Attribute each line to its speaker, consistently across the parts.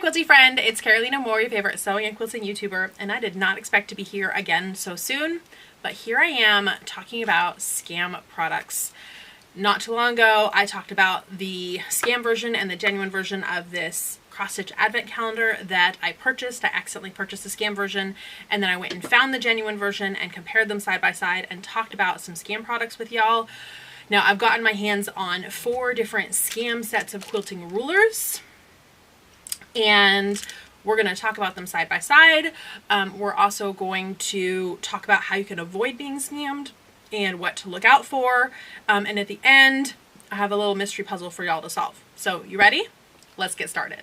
Speaker 1: Quilty friend, it's Carolina Moore, your favorite sewing and quilting YouTuber, and I did not expect to be here again so soon, but here I am talking about scam products. Not too long ago, I talked about the scam version and the genuine version of this cross-stitch advent calendar that I purchased. I accidentally purchased the scam version, and then I went and found the genuine version and compared them side by side and talked about some scam products with y'all. Now, I've gotten my hands on 4 different scam sets of quilting rulers, and we're going to talk about them side by side. We're also going to talk about how you can avoid being scammed and what to look out for. And at the end, I have a little mystery puzzle for y'all to solve. So you ready? Let's get started.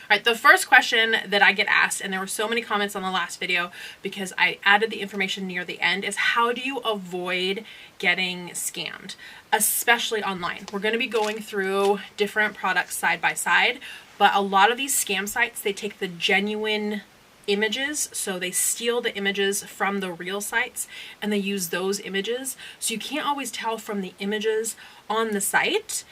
Speaker 1: All right, the first question that I get asked, and there were so many comments on the last video because I added the information near the end, is how do you avoid getting scammed, especially online? We're going to be going through different products side by side, but a lot of these scam sites, they take the genuine images, so they steal the images from the real sites and they use those images. So you can't always tell from the images on the site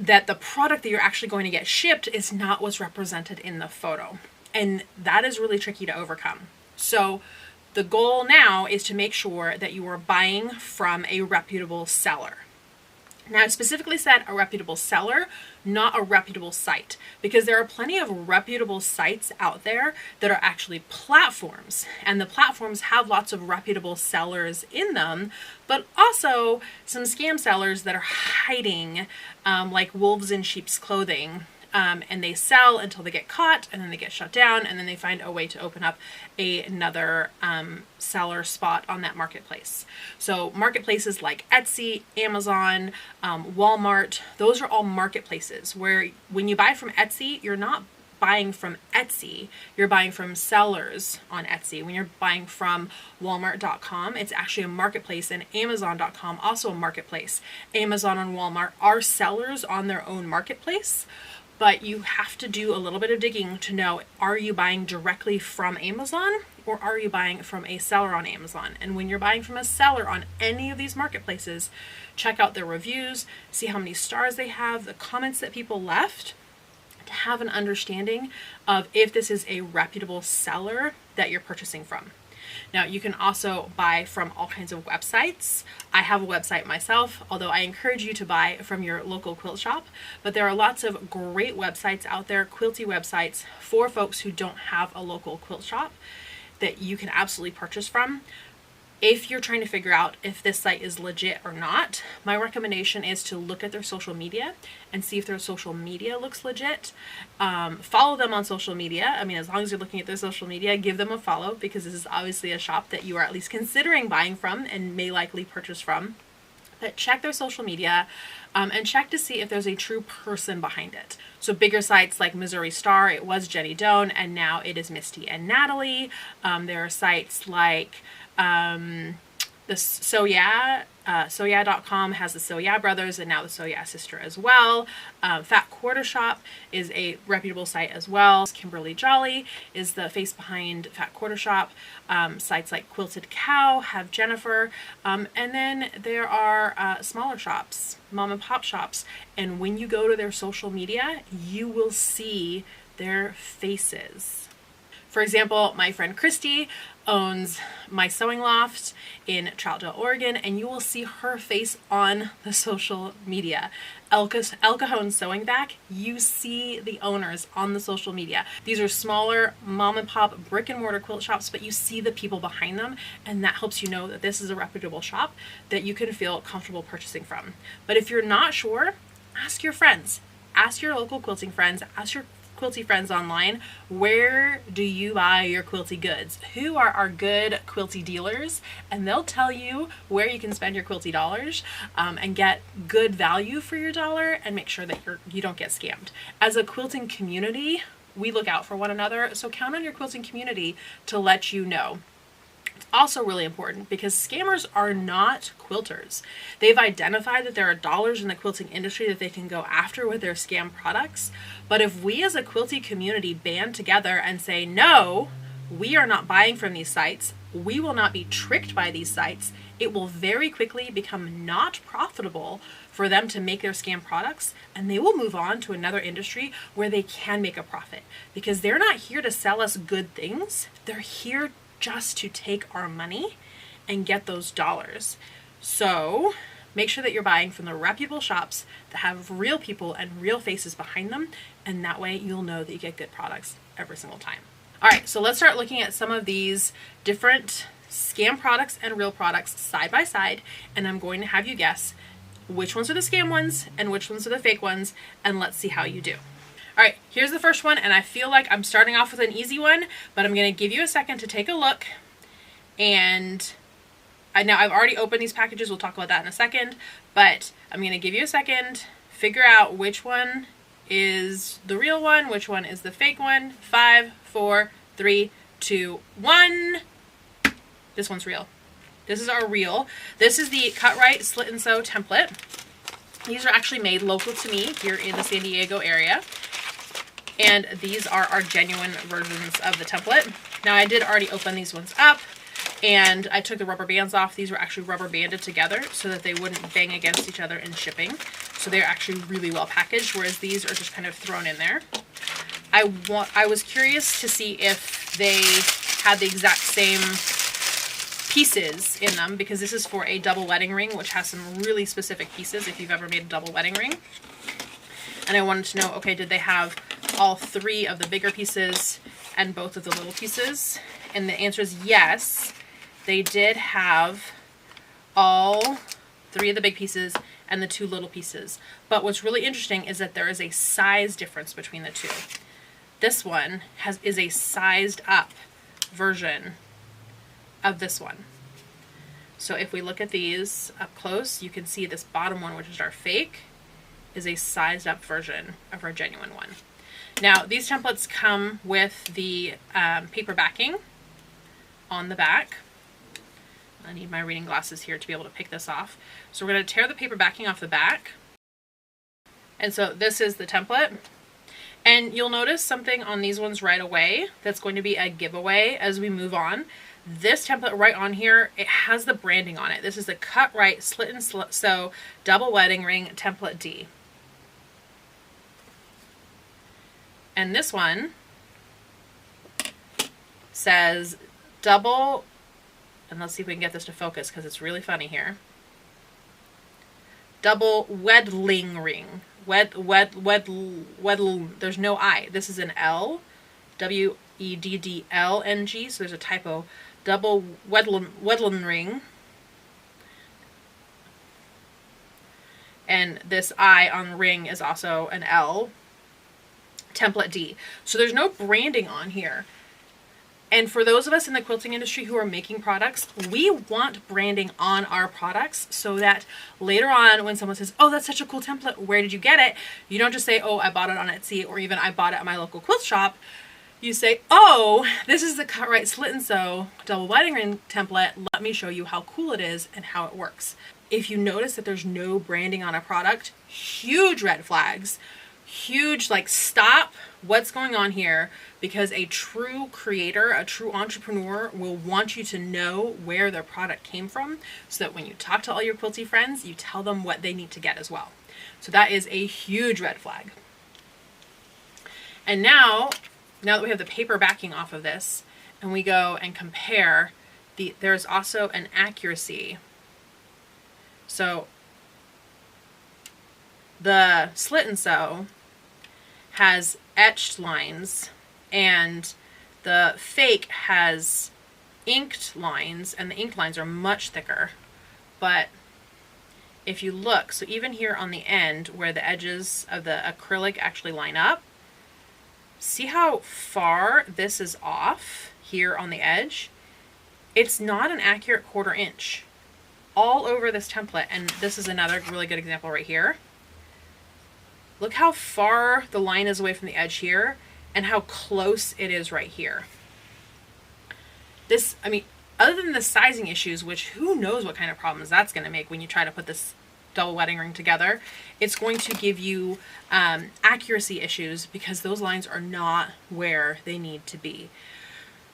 Speaker 1: that the product that you're actually going to get shipped is not what's represented in the photo. And that is really tricky to overcome. So the goal now is to make sure that you are buying from a reputable seller. Now, I specifically said a reputable seller, not a reputable site, because there are plenty of reputable sites out there that are actually platforms, and the platforms have lots of reputable sellers in them, but also some scam sellers that are hiding like wolves in sheep's clothing. And they sell until they get caught, and then they get shut down, and then they find a way to open up another seller spot on that marketplace. So marketplaces like Etsy, Amazon, Walmart, those are all marketplaces where when you buy from Etsy, you're not buying from Etsy, you're buying from sellers on Etsy. When you're buying from Walmart.com, it's actually a marketplace, and Amazon.com, also a marketplace. Amazon and Walmart are sellers on their own marketplace. But you have to do a little bit of digging to know, are you buying directly from Amazon or are you buying from a seller on Amazon? And when you're buying from a seller on any of these marketplaces, check out their reviews, see how many stars they have, the comments that people left, to have an understanding of if this is a reputable seller that you're purchasing from. Now, you can also buy from all kinds of websites. I have a website myself, although I encourage you to buy from your local quilt shop. But there are lots of great websites out there, quilty websites, for folks who don't have a local quilt shop that you can absolutely purchase from. If you're trying to figure out if this site is legit or not, my recommendation is to look at their social media and see if their social media looks legit. Follow them on social media. I mean, as long as you're looking at their social media, give them a follow, because this is obviously a shop that you are at least considering buying from and may likely purchase from. But check their social media and check to see if there's a true person behind it. So bigger sites like Missouri Star, it was Jenny Doan, and now it is Misty and Natalie. There are sites like the SewYah.com has the SewYah brothers and now the SewYah sister as well. Fat Quarter Shop is a reputable site as well. Kimberly Jolly is the face behind Fat Quarter Shop. Sites like Quilted Cow have Jennifer. And then there are smaller shops, mom and pop shops. And when you go to their social media, you will see their faces. For example, my friend Christy owns My Sewing Loft in Troutdale, Oregon, and you will see her face on the social media. El Cajon Sewing Back, you see the owners on the social media. These are smaller mom and pop brick and mortar quilt shops, but you see the people behind them, and that helps you know that this is a reputable shop that you can feel comfortable purchasing from. But if you're not sure, ask your friends. Ask your local quilting friends, ask your quilty friends online, where do you buy your quilty goods? Who are our good quilty dealers? And they'll tell you where you can spend your quilty dollars and get good value for your dollar and make sure that you don't get scammed. As a quilting community, we look out for one another, so count on your quilting community to let you know. It's also really important because scammers are not quilters. They've identified that there are dollars in the quilting industry that they can go after with their scam products. But if we as a quilty community band together and say, no, we are not buying from these sites, we will not be tricked by these sites, it will very quickly become not profitable for them to make their scam products, and they will move on to another industry where they can make a profit, because they're not here to sell us good things. They're here just to take our money and get those dollars. So make sure that you're buying from the reputable shops that have real people and real faces behind them, and that way you'll know that you get good products every single time. All right, so let's start looking at some of these different scam products and real products side by side, and I'm going to have you guess which ones are the scam ones and which ones are the fake ones, and let's see how you do. All right, here's the first one, and I feel like I'm starting off with an easy one, but I'm going to give you a second to take a look. And now I've already opened these packages. We'll talk about that in a second, but I'm going to give you a second, figure out which one is the real one, which one is the fake one. 5, 4, 3, 2, 1. This one's real. This is our real. This is the Cut Right Slit and Sew template. These are actually made local to me here in the San Diego area. And these are our genuine versions of the template. Now I did already open these ones up, and I took the rubber bands off. These were actually rubber banded together so that they wouldn't bang against each other in shipping. So they're actually really well packaged, whereas these are just kind of thrown in there. I was curious to see if they had the exact same pieces in them, because this is for a double wedding ring, which has some really specific pieces if you've ever made a double wedding ring. And I wanted to know, okay, did they have all 3 of the bigger pieces and both of the little pieces? And the answer is yes, they did have all 3 of the big pieces and the 2 little pieces. But what's really interesting is that there is a size difference between the 2. This one is a sized up version of this one. So if we look at these up close, you can see this bottom one, which is our fake, is a sized up version of our genuine one. Now these templates come with the paper backing on the back. I need my reading glasses here to be able to pick this off. So we're going to tear the paper backing off the back. And so this is the template. And you'll notice something on these ones right away that's going to be a giveaway as we move on. This template right on here, it has the branding on it. This is the Cut Right Slit and Sew Double Wedding Ring Template D. And this one says double, and let's see if we can get this to focus because it's really funny here. Double weddling ring. There's no I. This is an L. W-E-D-D-L-N-G. So there's a typo. Double weddling ring. And this I on ring is also an L. Template D. So there's no branding on here. And for those of us in the quilting industry who are making products, we want branding on our products so that later on when someone says, oh, that's such a cool template, where did you get it? You don't just say, oh, I bought it on Etsy, or even I bought it at my local quilt shop. You say, oh, this is the Cut Right Slit and Sew Double Wedding Ring template. Let me show you how cool it is and how it works. If you notice that there's no branding on a product, huge red flags. Huge, like, stop, what's going on here? Because a true creator, a true entrepreneur will want you to know where their product came from, so that when you talk to all your quilty friends, you tell them what they need to get as well. So that is a huge red flag. And now that we have the paper backing off of this, and we go and compare, there's also an accuracy. So the Slit and Sew has etched lines, and the fake has inked lines, and the inked lines are much thicker. But if you look, so even here on the end where the edges of the acrylic actually line up, see how far this is off here on the edge? It's not an accurate 1/4 inch all over this template. And this is another really good example right here. Look how far the line is away from the edge here and how close it is right here. This, I mean, other than the sizing issues, which who knows what kind of problems that's going to make when you try to put this double wedding ring together, it's going to give you accuracy issues because those lines are not where they need to be.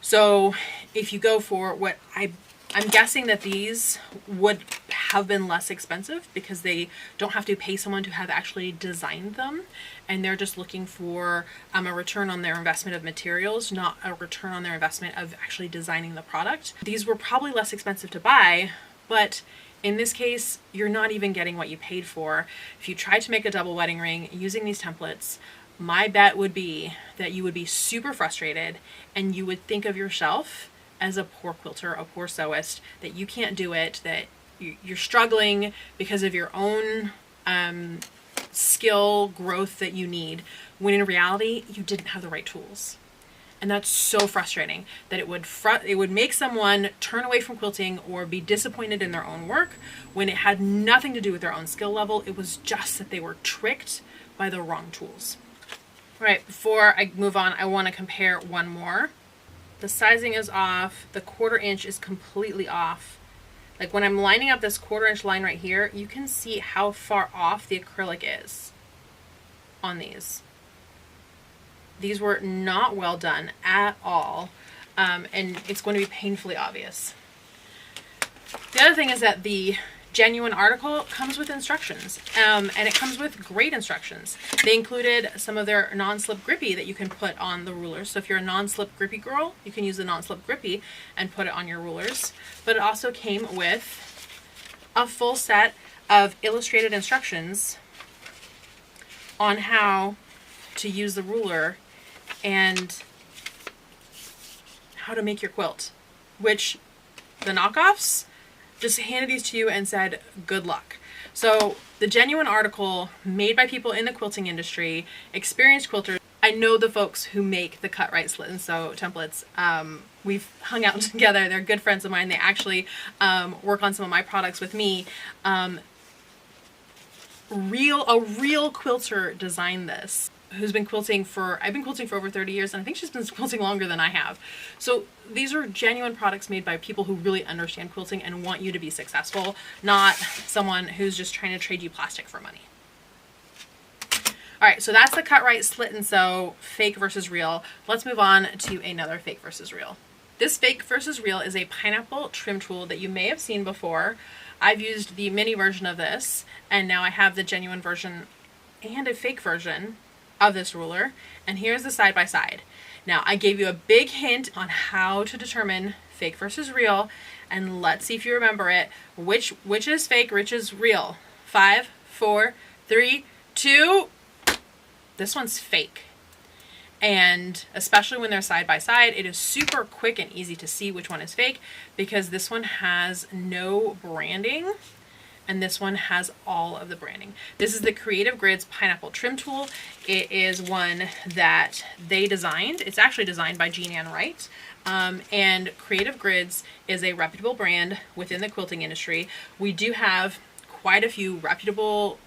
Speaker 1: So if you go for what I I'm guessing that these would have been less expensive because they don't have to pay someone to have actually designed them, and they're just looking for a return on their investment of materials, not a return on their investment of actually designing the product. These were probably less expensive to buy, but in this case, you're not even getting what you paid for. If you tried to make a double wedding ring using these templates, my bet would be that you would be super frustrated and you would think of yourself as a poor quilter, a poor sewist, that you can't do it, that you're struggling because of your own skill growth that you need, when in reality, you didn't have the right tools. And that's so frustrating that it would make someone turn away from quilting or be disappointed in their own work when it had nothing to do with their own skill level. It was just that they were tricked by the wrong tools. All right, before I move on, I want to compare one more. The sizing is off. The 1/4 inch is completely off. Like when I'm lining up this 1/4 inch line right here, you can see how far off the acrylic is on these. These were not well done at all, and it's going to be painfully obvious. The other thing is that the genuine article comes with instructions, and it comes with great instructions. They included some of their non-slip grippy that you can put on the rulers. So if you're a non-slip grippy girl, you can use the non-slip grippy and put it on your rulers. But it also came with a full set of illustrated instructions on how to use the ruler and how to make your quilt, which the knockoffs just handed these to you and said, good luck. So the genuine article, made by people in the quilting industry, experienced quilters. I know the folks who make the cut, write, slit, and sew templates. We've hung out together. They're good friends of mine. They actually work on some of my products with me. A real quilter designed this, who's been quilting for, I've been quilting for over 30 years, and I think she's been quilting longer than I have. So these are genuine products made by people who really understand quilting and want you to be successful, not someone who's just trying to trade you plastic for money. All right, so that's the cut, write, slit, and sew, fake versus real. Let's move on to another fake versus real. This fake versus real is a pineapple trim tool that you may have seen before. I've used the mini version of this, and now I have the genuine version and a fake version of this ruler, and here's the side by side. Now I gave you a big hint on how to determine fake versus real, and let's see if you remember it. Which is fake, which is real? 5, 4, 3, 2. This one's fake. And especially when they're side by side, it is super quick and easy to see which one is fake because this one has no branding and this one has all of the branding. This is the Creative Grids Pineapple Trim Tool. It is one that they designed. It's actually designed by Jean Ann Wright. And Creative Grids is a reputable brand within the quilting industry. We do have quite a few reputable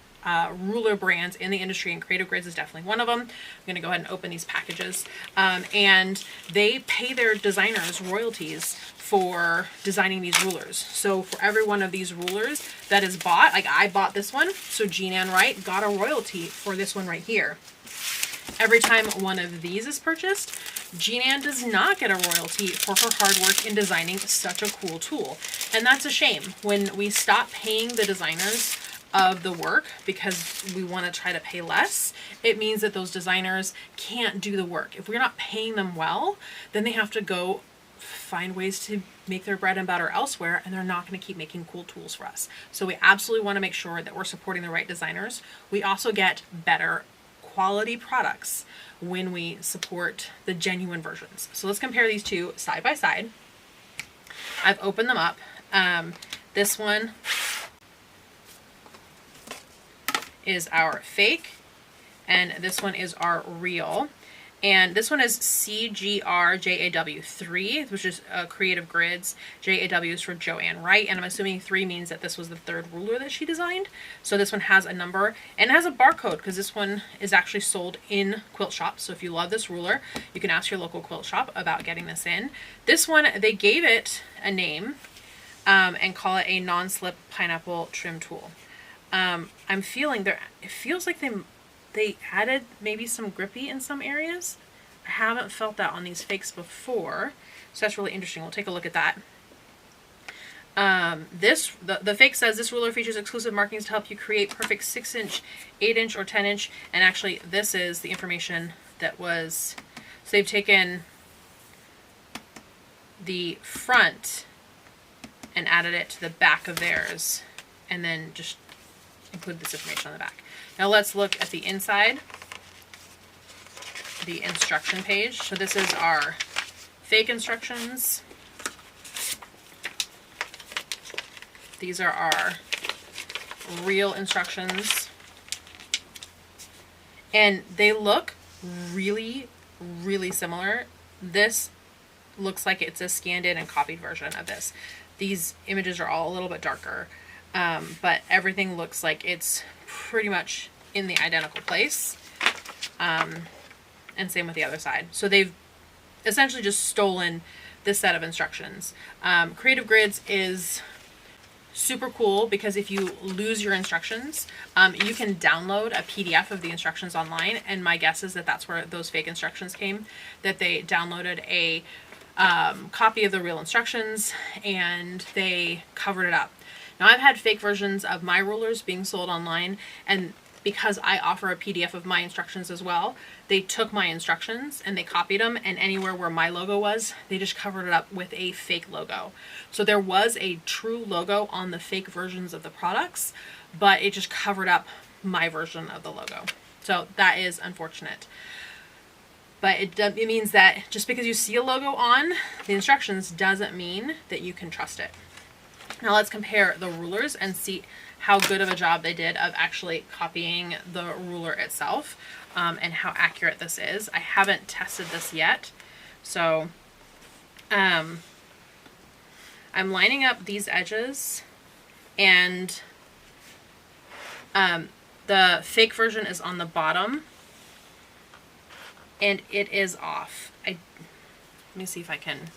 Speaker 1: ruler brands in the industry, and Creative Grids is definitely one of them. I'm going to go ahead and open these packages. And they pay their designers royalties for designing these rulers. So for every one of these rulers that is bought, like I bought this one, so Jean Ann Wright got a royalty for this one right here. Every time one of these is purchased, Jean Ann does not get a royalty for her hard work in designing such a cool tool. And that's a shame. When we stop paying the designers of the work because we want to try to pay less, it means that those designers can't do the work. If we're not paying them well, then they have to go find ways to make their bread and butter elsewhere, and they're not going to keep making cool tools for us. So we absolutely want to make sure that we're supporting the right designers. We also get better quality products when we support the genuine versions. So let's compare these two side by side. I've opened them up. This one is our fake, and this one is our real. And this one is CGRJAW3, which is Creative Grids. JAW is for Joanne Wright, and I'm assuming 3 means that this was the 3rd ruler that she designed. So this one has a number, and it has a barcode, because this one is actually sold in quilt shops. So if you love this ruler, you can ask your local quilt shop about getting this in. This one, they gave it a name and call it a non-slip pineapple trim tool. I'm feeling there, it feels like they added maybe some grippy in some areas. I haven't felt that on these fakes before, so that's really interesting. We'll take a look at that. The fake says this ruler features exclusive markings to help you create perfect 6-inch, 8-inch, or 10-inch. And actually, this is the information that was. So they've taken the front and added it to the back of theirs, and then just include this information on the back. Now let's look at the inside, the instruction page. So this is our fake instructions. These are our real instructions. And they look really, really similar. This looks like it's a scanned in and copied version of this. These images are all a little bit darker, but everything looks like it's pretty much in the identical place. And same with the other side. So they've essentially just stolen this set of instructions. Creative Grids is super cool because if you lose your instructions, you can download a PDF of the instructions online, and my guess is that that's where those fake instructions came, that they downloaded a copy of the real instructions and they covered it up. Now, I've had fake versions of my rulers being sold online, and because I offer a PDF of my instructions as well, they took my instructions and they copied them, and anywhere where my logo was, they just covered it up with a fake logo. So there was a true logo on the fake versions of the products, but it just covered up my version of the logo. So that is unfortunate. But it means that just because you see a logo on the instructions doesn't mean that you can trust it. Now let's compare the rulers and see how good of a job they did of actually copying the ruler itself, and how accurate this is. I haven't tested this yet, so I'm lining up these edges, and the fake version is on the bottom, and it is off. Let me see if I can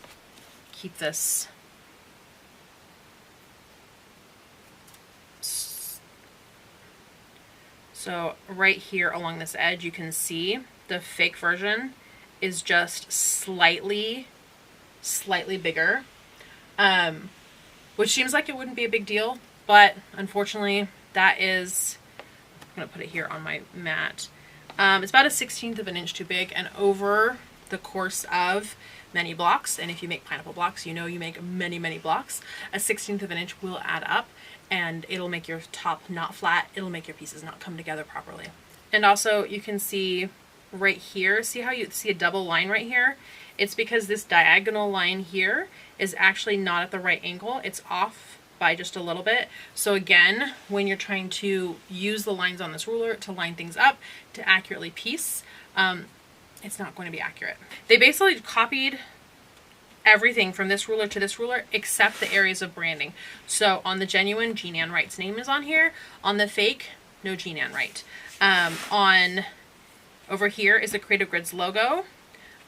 Speaker 1: keep this. So right here along this edge, you can see the fake version is just slightly bigger, which seems like it wouldn't be a big deal, but unfortunately that is, I'm gonna put it here on my mat. It's about a 1/16 of an inch too big, and over the course of many blocks, and if you make pineapple blocks, you know you make many blocks, a 1/16 of an inch will add up, and it'll make your top not flat. It'll make your pieces not come together properly. And also you can see right here, see how you see a double line right here? It's because this diagonal line here is actually not at the right angle. It's off by just a little bit. So again, when you're trying to use the lines on this ruler to line things up to accurately piece, it's not going to be accurate. They basically copied everything from this ruler to this ruler except the areas of branding. So on the genuine, Jean Ann Wright's name is on here. On the fake, no Jean Ann Wright. On over here is the Creative Grids logo,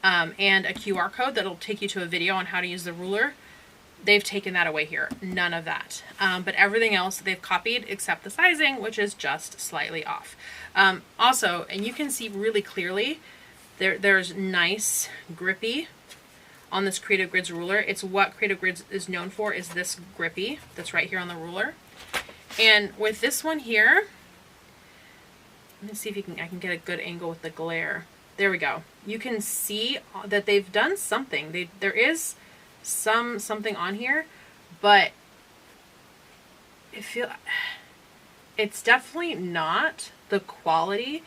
Speaker 1: and a QR code that'll take you to a video on how to use the ruler. They've taken that away here. None of that. But everything else they've copied except the sizing, which is just slightly off. Also, and you can see really clearly, there's nice grippy on this Creative Grids ruler. It's what Creative Grids is known for, is this grippy that's right here on the ruler. And with this one here, let me see if I can get a good angle with the glare. There we go. You can see that they've done something. There is something on here, but it's definitely not the quality.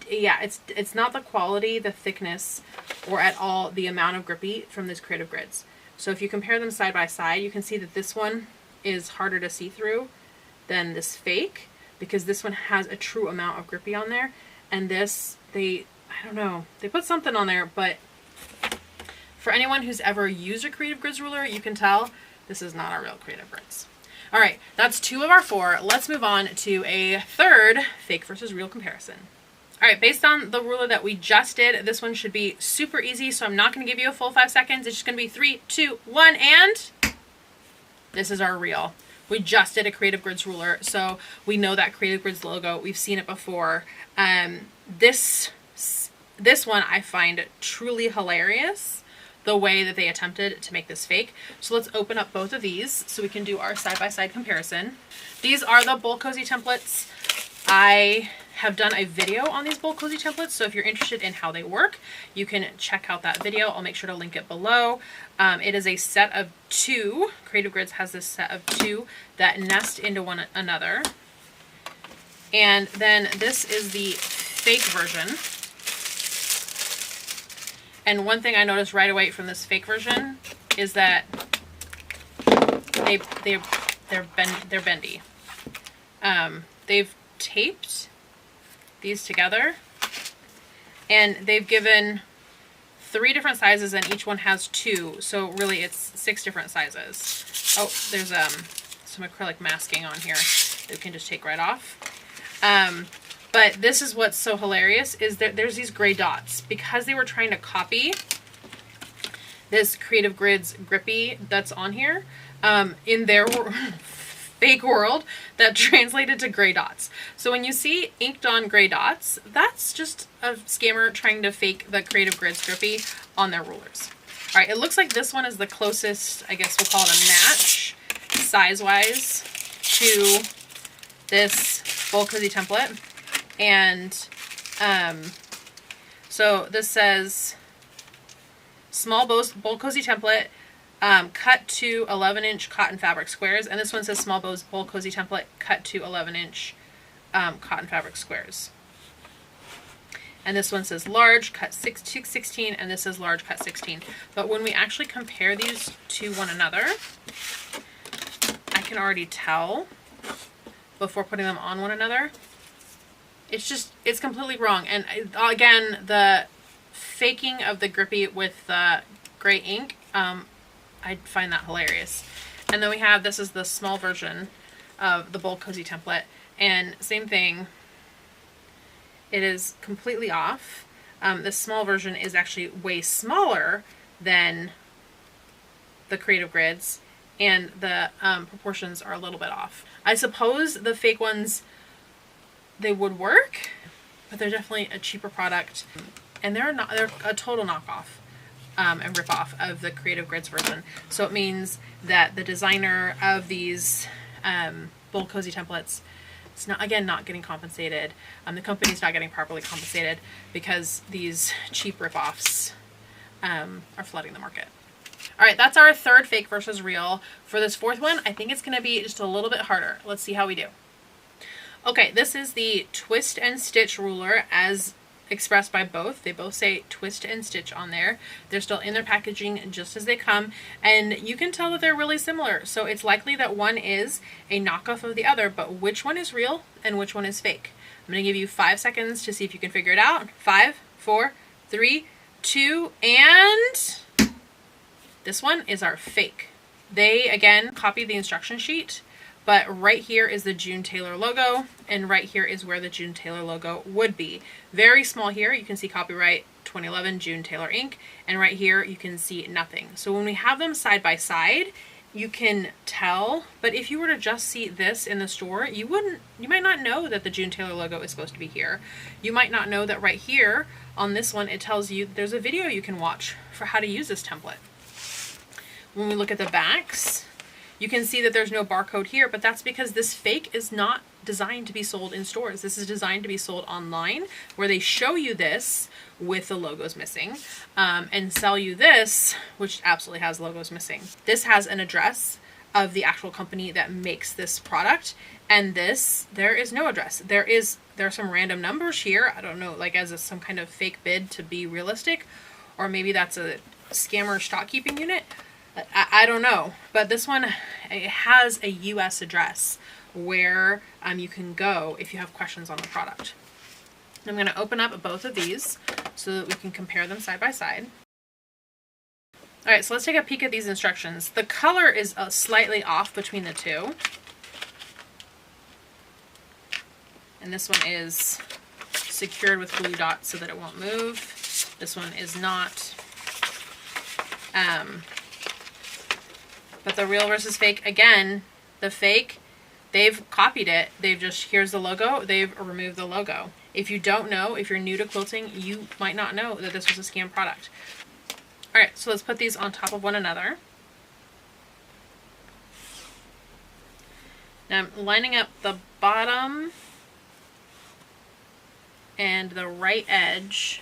Speaker 1: Yeah, it's not the quality, the thickness, or at all the amount of grippy from this Creative Grids. So if you compare them side by side, you can see that this one is harder to see through than this fake, because this one has a true amount of grippy on there, and this, I don't know, they put something on there, but for anyone who's ever used a Creative Grids ruler, you can tell this is not a real Creative Grids. All right, that's 2 of our 4. Let's move on to a third fake versus real comparison. All right, based on the ruler that we just did, this one should be super easy, so I'm not going to give you a full 5 seconds. It's just going to be 3, 2, 1, and this is our reel. We just did a Creative Grids ruler, so we know that Creative Grids logo. We've seen it before. This one I find truly hilarious, the way that they attempted to make this fake. So let's open up both of these so we can do our side-by-side comparison. These are the Bowl Cozy templates. I have done a video on these Bowl Cozy templates, so if you're interested in how they work, you can check out that video. I'll make sure to link it below. It is a set of 2. Creative Grids has this set of 2 that nest into one another. And then this is the fake version. And one thing I noticed right away from this fake version is that they're bendy. They've taped these together, and they've given 3 different sizes, and each one has 2. So really, it's 6 different sizes. Oh, there's some acrylic masking on here that we can just take right off. But this is what's so hilarious, is that there's these gray dots because they were trying to copy this Creative Grids grippy that's on here. In their fake world, that translated to gray dots. So when you see inked on gray dots, that's just a scammer trying to fake the Creative Grids grippy on their rulers. All right, it looks like this one is the closest, I guess we'll call it a match, size-wise, to this Bowl Cozy template. And so this says small Bowl Cozy template, cut to 11-inch cotton fabric squares, and this one says small Bowl Cozy template, cut to 11-inch cotton fabric squares. And this one says large, cut 6/16, and this is large, cut 16. But when we actually compare these to one another, I can already tell before putting them on one another. It's completely wrong. And again, the faking of the grippy with the gray ink, I find that hilarious. And then we have, this is the small version of the Bowl Cozy template, and same thing, it is completely off. This small version is actually way smaller than the Creative Grids, and the proportions are a little bit off. I suppose the fake ones, they would work, but they're definitely a cheaper product, and they're a total knockoff and rip-off of the Creative Grids version. So it means that the designer of these Bowl Cozy templates is not getting compensated. The company's not getting properly compensated because these cheap rip-offs are flooding the market. All right, that's our third fake versus real. For this fourth one, I think it's going to be just a little bit harder. Let's see how we do. Okay, this is the twist and stitch ruler as expressed by both. They both say twist and stitch on there. They're still in their packaging just as they come, and you can tell that they're really similar. So it's likely that one is a knockoff of the other, but which one is real and which one is fake? I'm going to give you 5 seconds to see if you can figure it out. 5, 4, 3, 2, and this one is our fake. They, again, copied the instruction sheet, but right here is the June Tailor logo, and right here is where the June Tailor logo would be. Very small here, you can see copyright 2011 June Tailor Inc., and right here you can see nothing. So when we have them side by side, you can tell, but if you were to just see this in the store, you might not know that the June Tailor logo is supposed to be here. You might not know that right here on this one, it tells you there's a video you can watch for how to use this template. When we look at the backs, you can see that there's no barcode here, but that's because this fake is not designed to be sold in stores. This is designed to be sold online, where they show you this with the logos missing, and sell you this, which absolutely has logos missing. This has an address of the actual company that makes this product, and this, there is no address. There are some random numbers here. I don't know, like as some kind of fake bid to be realistic, or maybe that's a scammer stock keeping unit. I don't know, but this one, it has a US address where you can go if you have questions on the product. I'm going to open up both of these so that we can compare them side by side. All right, so let's take a peek at these instructions. The color is slightly off between the two. And this one is secured with glue dots so that it won't move. This one is not. But the real versus fake, again, the fake, they've copied it. They've just, here's the logo, they've removed the logo. If you don't know, if you're new to quilting, you might not know that this was a scam product. All right, so let's put these on top of one another. Now I'm lining up the bottom and the right edge.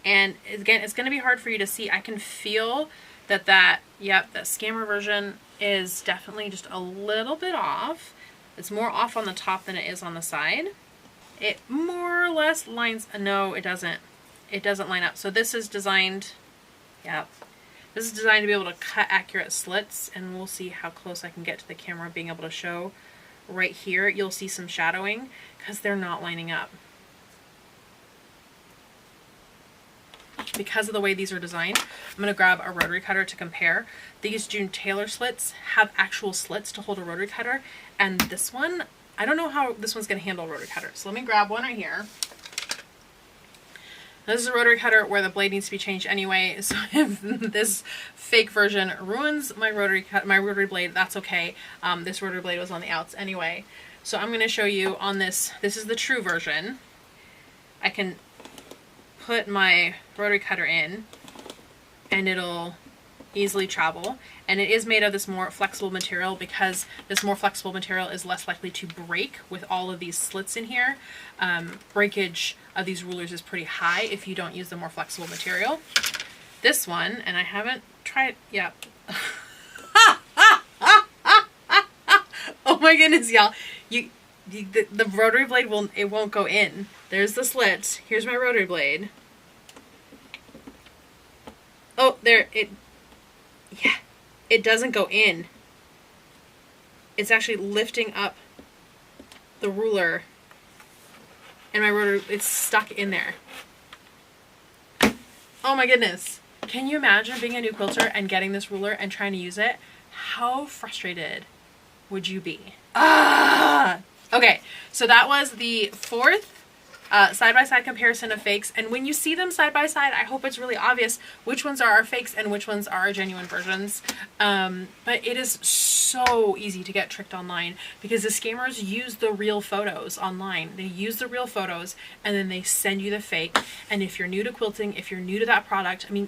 Speaker 1: And again, it's going to be hard for you to see. I can feel that scammer version is definitely just a little bit off. It's more off on the top than it is on the side. It more or less lines, no, it doesn't. It doesn't line up. So this is designed, this is designed to be able to cut accurate slits, and we'll see how close I can get to the camera being able to show. Right here, you'll see some shadowing because they're not lining up. Because of the way these are designed, I'm going to grab a rotary cutter to compare. These June Tailor slits have actual slits to hold a rotary cutter, and this one, I don't know how this one's going to handle a rotary cutter. So let me grab one right here. This is a rotary cutter where the blade needs to be changed anyway, so if this fake version ruins my rotary blade, that's okay. This rotary blade was on the outs anyway. So I'm going to show you on this is the true version. I can put my rotary cutter in and it'll easily travel, and it is made of this more flexible material because this more flexible material is less likely to break with all of these slits in here. Breakage of these rulers is pretty high if you don't use the more flexible material. This one, and I haven't tried, yeah. Oh my goodness, y'all. The rotary blade won't go in. There's the slit. Here's my rotary blade. Oh, there, it doesn't go in. It's actually lifting up the ruler, and my rotor, it's stuck in there. Oh my goodness. Can you imagine being a new quilter and getting this ruler and trying to use it? How frustrated would you be? Ah! Okay, so that was the fourth side-by-side comparison of fakes, and when you see them side by side, I hope it's really obvious which ones are our fakes and which ones are our genuine versions. But it is so easy to get tricked online because the scammers use the real photos online. They use the real photos and then they send you the fake. And if you're new to quilting, if you're new to that product, I mean,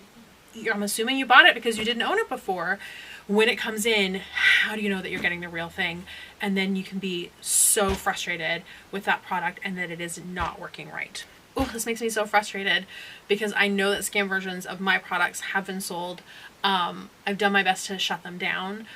Speaker 1: I'm assuming you bought it because you didn't own it before. When it comes in, how do you know that you're getting the real thing? And then you can be so frustrated with that product and that it is not working right. Oh, this makes me so frustrated because I know that scam versions of my products have been sold. I've done my best to shut them down,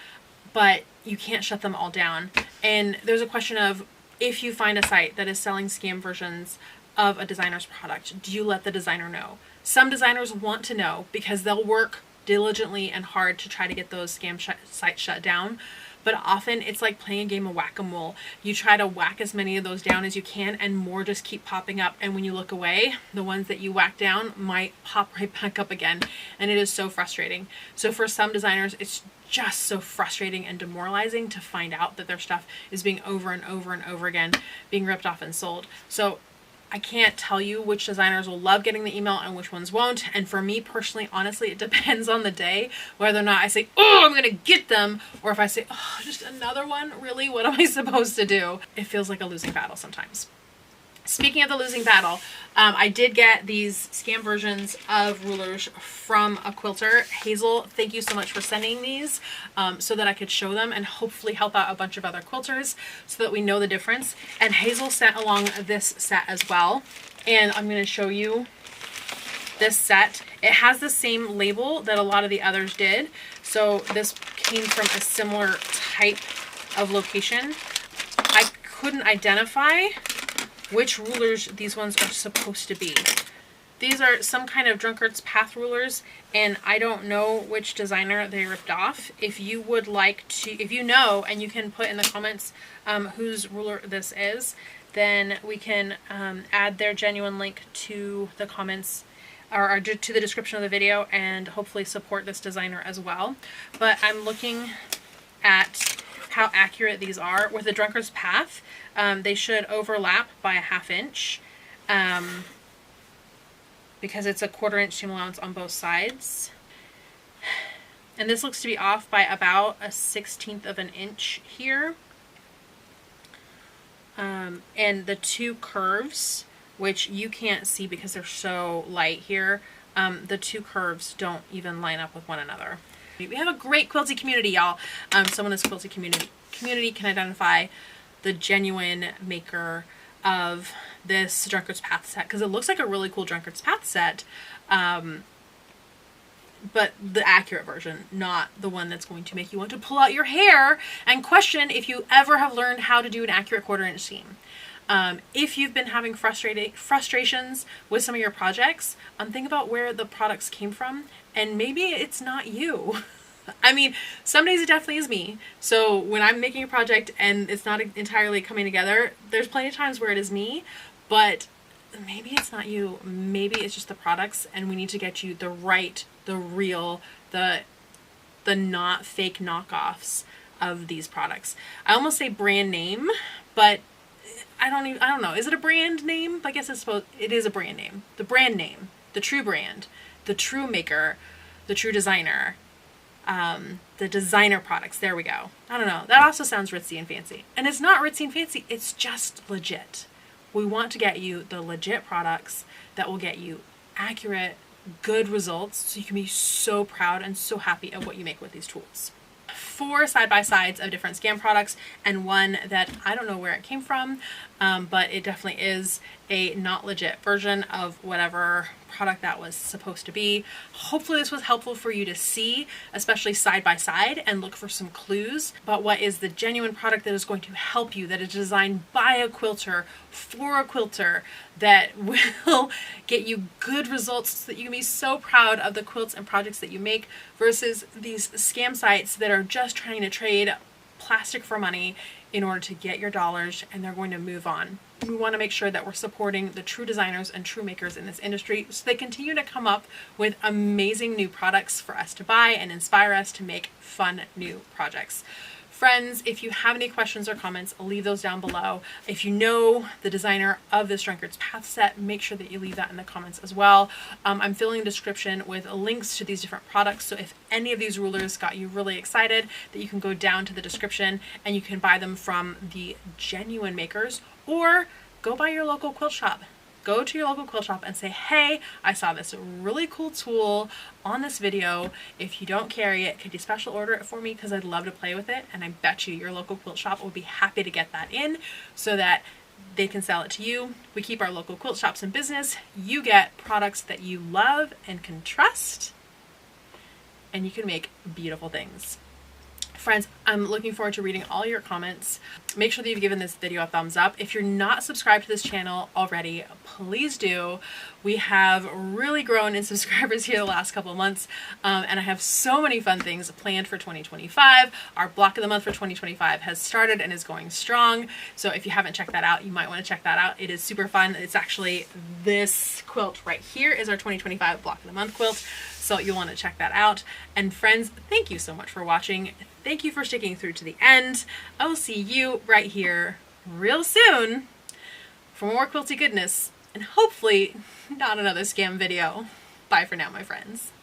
Speaker 1: but you can't shut them all down. And there's a question of, if you find a site that is selling scam versions of a designer's product, do you let the designer know? Some designers want to know because they'll work diligently and hard to try to get those scam sites shut down, but often it's like playing a game of whack-a-mole. You try to whack as many of those down as you can and more just keep popping up, and when you look away, the ones that you whack down might pop right back up again, and it is so frustrating. So for some designers, it's just so frustrating and demoralizing to find out that their stuff is being over and over and over again being ripped off and sold. So I can't tell you which designers will love getting the email and which ones won't. And for me personally, honestly, it depends on the day, whether or not I say, oh, I'm going to get them, or if I say, oh, just another one? Really? What am I supposed to do? It feels like a losing battle sometimes. Speaking of the losing battle, I did get these scam versions of rulers from a quilter. Hazel, thank you so much for sending these so that I could show them and hopefully help out a bunch of other quilters so that we know the difference. And Hazel sent along this set as well. And I'm going to show you this set. It has the same label that a lot of the others did. So this came from a similar type of location. I couldn't identify which rulers these ones are supposed to be. These are some kind of drunkard's path rulers, and I don't know which designer they ripped off. If you would like to, if you know, and you can put in the comments whose ruler this is, then we can add their genuine link to the comments or to the description of the video and hopefully support this designer as well. But I'm looking at how accurate these are. With the drunkard's path, they should overlap by a ½ inch because it's a 1/4 inch seam allowance on both sides. And this looks to be off by about a 1/16 of an inch here. And the two curves which you can't see because they're so light here. The two curves don't even line up with one another. We have a great quilty community, y'all. Someone in this quilty community can identify the genuine maker of this Drunkard's Path set, because it looks like a really cool Drunkard's Path set, but the accurate version, not the one that's going to make you want to pull out your hair and question if you ever have learned how to do an accurate 1/4 inch seam. If you've been having frustrations with some of your projects, think about where the products came from, and maybe it's not you. I mean, some days it definitely is me. So when I'm making a project and it's not entirely coming together, there's plenty of times where it is me, but maybe it's not you. Maybe it's just the products, and we need to get you the right, the real, the not fake knockoffs of these products. I almost say brand name, but I don't know. Is it a brand name? I guess it is a brand name. The brand name, the true brand, the true maker, the true designer, the designer products. There we go. I don't know. That also sounds ritzy and fancy. And it's not ritzy and fancy. It's just legit. We want to get you the legit products that will get you accurate, good results, so you can be so proud and so happy of what you make with these tools. 4 side-by-sides of different scam products, and one that I don't know where it came from, but it definitely is a not legit version of whatever product that was supposed to be. Hopefully this was helpful for you to see, especially side by side, and look for some clues about what is the genuine product that is going to help you, that is designed by a quilter for a quilter, that will get you good results so that you can be so proud of the quilts and projects that you make, versus these scam sites that are just trying to trade plastic for money in order to get your dollars, and they're going to move on. We want to make sure that we're supporting the true designers and true makers in this industry, so they continue to come up with amazing new products for us to buy and inspire us to make fun new projects. Friends, if you have any questions or comments, leave those down below. If you know the designer of this Drunkard's Path set, make sure that you leave that in the comments as well. I'm filling the description with links to these different products, so if any of these rulers got you really excited, that you can go down to the description and you can buy them from the genuine makers, or go by your local quilt shop. Go to your local quilt shop and say, hey, I saw this really cool tool on this video. If you don't carry it, could you special order it for me? Because I'd love to play with it. And I bet you your local quilt shop will be happy to get that in so that they can sell it to you. We keep our local quilt shops in business. You get products that you love and can trust, and you can make beautiful things. Friends, I'm looking forward to reading all your comments. Make sure that you've given this video a thumbs up. If you're not subscribed to this channel already, please do. We have really grown in subscribers here the last couple of months, and I have so many fun things planned for 2025. Our block of the month for 2025 has started and is going strong. So if you haven't checked that out, you might want to check that out. It is super fun. It's actually this quilt right here is our 2025 block of the month quilt. So you'll want to check that out. And friends, thank you so much for watching. Thank you for sticking through to the end. I will see you right here real soon for more quilty goodness, and hopefully not another scam video. Bye for now, my friends.